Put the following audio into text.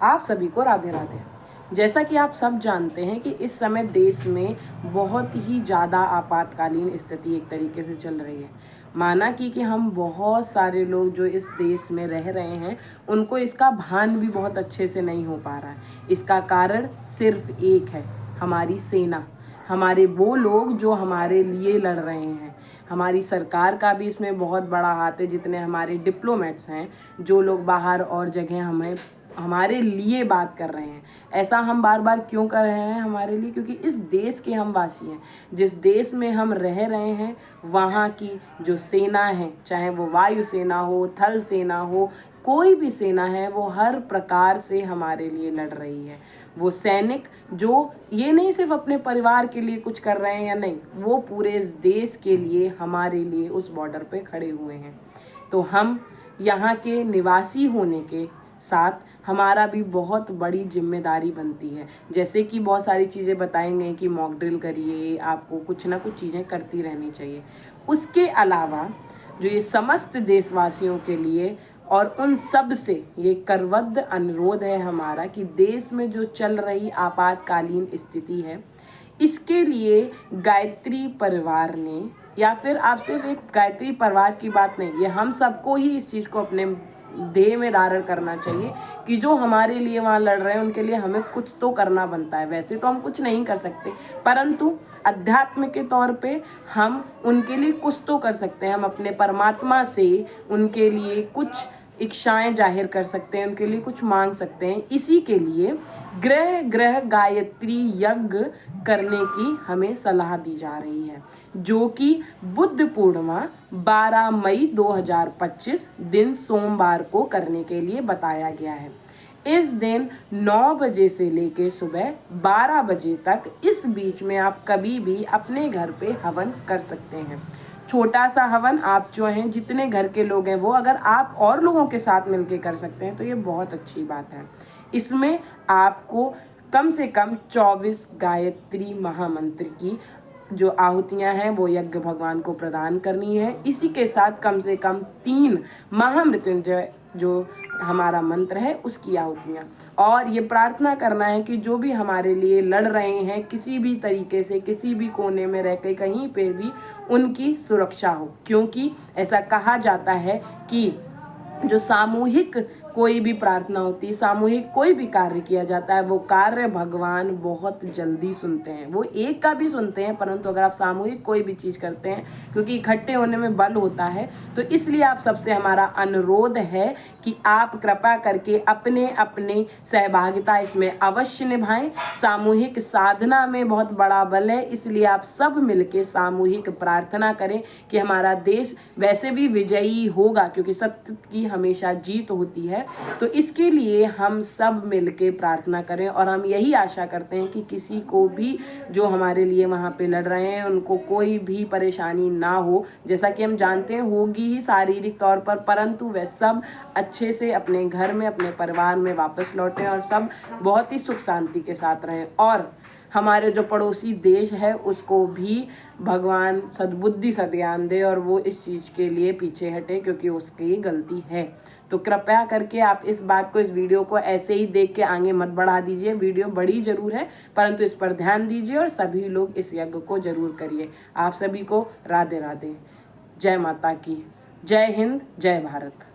आप सभी को राधे राधे। जैसा कि आप सब जानते हैं कि इस समय देश में बहुत ही ज़्यादा आपातकालीन स्थिति एक तरीके से चल रही है। माना कि हम बहुत सारे लोग जो इस देश में रह रहे हैं उनको इसका भान भी बहुत अच्छे से नहीं हो पा रहा है। इसका कारण सिर्फ एक है, हमारी सेना, हमारे वो लोग जो हमारे लिए लड़ रहे हैं। हमारी सरकार का भी इसमें बहुत बड़ा हाथ है, जितने हमारे डिप्लोमेट्स हैं, जो लोग बाहर और जगह हमारे लिए बात कर रहे हैं। ऐसा हम बार बार क्यों कर रहे हैं हमारे लिए? क्योंकि इस देश के हम वासी हैं। जिस देश में हम रह रहे हैं वहाँ की जो सेना है, चाहे वो वायु सेना हो, थल सेना हो, कोई भी सेना है, वो हर प्रकार से हमारे लिए लड़ रही है। वो सैनिक जो ये नहीं सिर्फ अपने परिवार के लिए कुछ कर रहे हैं या नहीं, वो पूरे इस देश के लिए, हमारे लिए उस बॉर्डर पे खड़े हुए हैं। तो हम यहाँ के निवासी होने के साथ हमारा भी बहुत बड़ी जिम्मेदारी बनती है। जैसे कि बहुत सारी चीज़ें बताएंगे कि मॉक ड्रिल करिए, आपको कुछ ना कुछ चीज़ें करती रहनी चाहिए। उसके अलावा जो ये समस्त देशवासियों के लिए और उन सब से ये करवद्ध अनुरोध है हमारा कि देश में जो चल रही आपातकालीन स्थिति है, इसके लिए गायत्री परिवार ने, या फिर आप सिर्फ एक गायत्री परिवार की बात नहीं, ये हम सबको ही इस चीज़ को अपने देह में धारण करना चाहिए कि जो हमारे लिए वहाँ लड़ रहे हैं उनके लिए हमें कुछ तो करना बनता है। वैसे तो हम कुछ नहीं कर सकते, परंतु अध्यात्म के तौर पे हम उनके लिए कुछ तो कर सकते हैं। हम अपने परमात्मा से उनके लिए कुछ इच्छाएं जाहिर कर सकते हैं, उनके लिए कुछ मांग सकते हैं। इसी के लिए ग्रह ग्रह गायत्री यज्ञ करने की हमें सलाह दी जा रही है, जो कि बुद्ध पूर्णिमा 12 मई 2025 दिन सोमवार को करने के लिए बताया गया है। इस दिन 9 बजे से लेकर सुबह 12 बजे तक, इस बीच में आप कभी भी अपने घर पे हवन कर सकते हैं। छोटा सा हवन आप जो हैं, जितने घर के लोग हैं, वो अगर आप और लोगों के साथ मिलके कर सकते हैं तो ये बहुत अच्छी बात है। इसमें आपको कम से कम 24 गायत्री महामंत्र की जो आहुतियां हैं वो यज्ञ भगवान को प्रदान करनी है। इसी के साथ कम से कम 3 महामृत्युंजय जो हमारा मंत्र है उसकी आहुतियां, और ये प्रार्थना करना है कि जो भी हमारे लिए लड़ रहे हैं किसी भी तरीके से, किसी भी कोने में रह के, कहीं पे भी उनकी सुरक्षा हो। क्योंकि ऐसा कहा जाता है कि जो सामूहिक कोई भी प्रार्थना होती है, सामूहिक कोई भी कार्य किया जाता है, वो कार्य भगवान बहुत जल्दी सुनते हैं। वो एक का भी सुनते हैं, परंतु अगर आप सामूहिक कोई भी चीज़ करते हैं, क्योंकि इकट्ठे होने में बल होता है, तो इसलिए आप सबसे हमारा अनुरोध है कि आप कृपा करके अपने अपने सहभागिता इसमें अवश्य निभाएं। सामूहिक साधना में बहुत बड़ा बल है, इसलिए आप सब मिलके सामूहिक प्रार्थना करें कि हमारा देश वैसे भी विजयी होगा, क्योंकि सत्य की हमेशा जीत होती है। तो इसके लिए हम सब मिलके प्रार्थना करें, और हम यही आशा करते हैं कि किसी को भी जो हमारे लिए वहाँ पे लड़ रहे हैं उनको कोई भी परेशानी ना हो। जैसा कि हम जानते हैं होगी ही शारीरिक तौर पर, परंतु वे सब अच्छे से अपने घर में, अपने परिवार में वापस लौटें और सब बहुत ही सुख शांति के साथ रहें। और हमारे जो पड़ोसी देश है उसको भी भगवान सद्बुद्धि सद्ज्ञान दे और वो इस चीज़ के लिए पीछे हटे, क्योंकि उसकी गलती है। तो कृपया करके आप इस बात को, इस वीडियो को ऐसे ही देख के आगे मत बढ़ा दीजिए। वीडियो बड़ी जरूर है, परंतु इस पर ध्यान दीजिए और सभी लोग इस यज्ञ को जरूर करिए। आप सभी को राधे राधे। जय माता की, जय हिंद, जय भारत।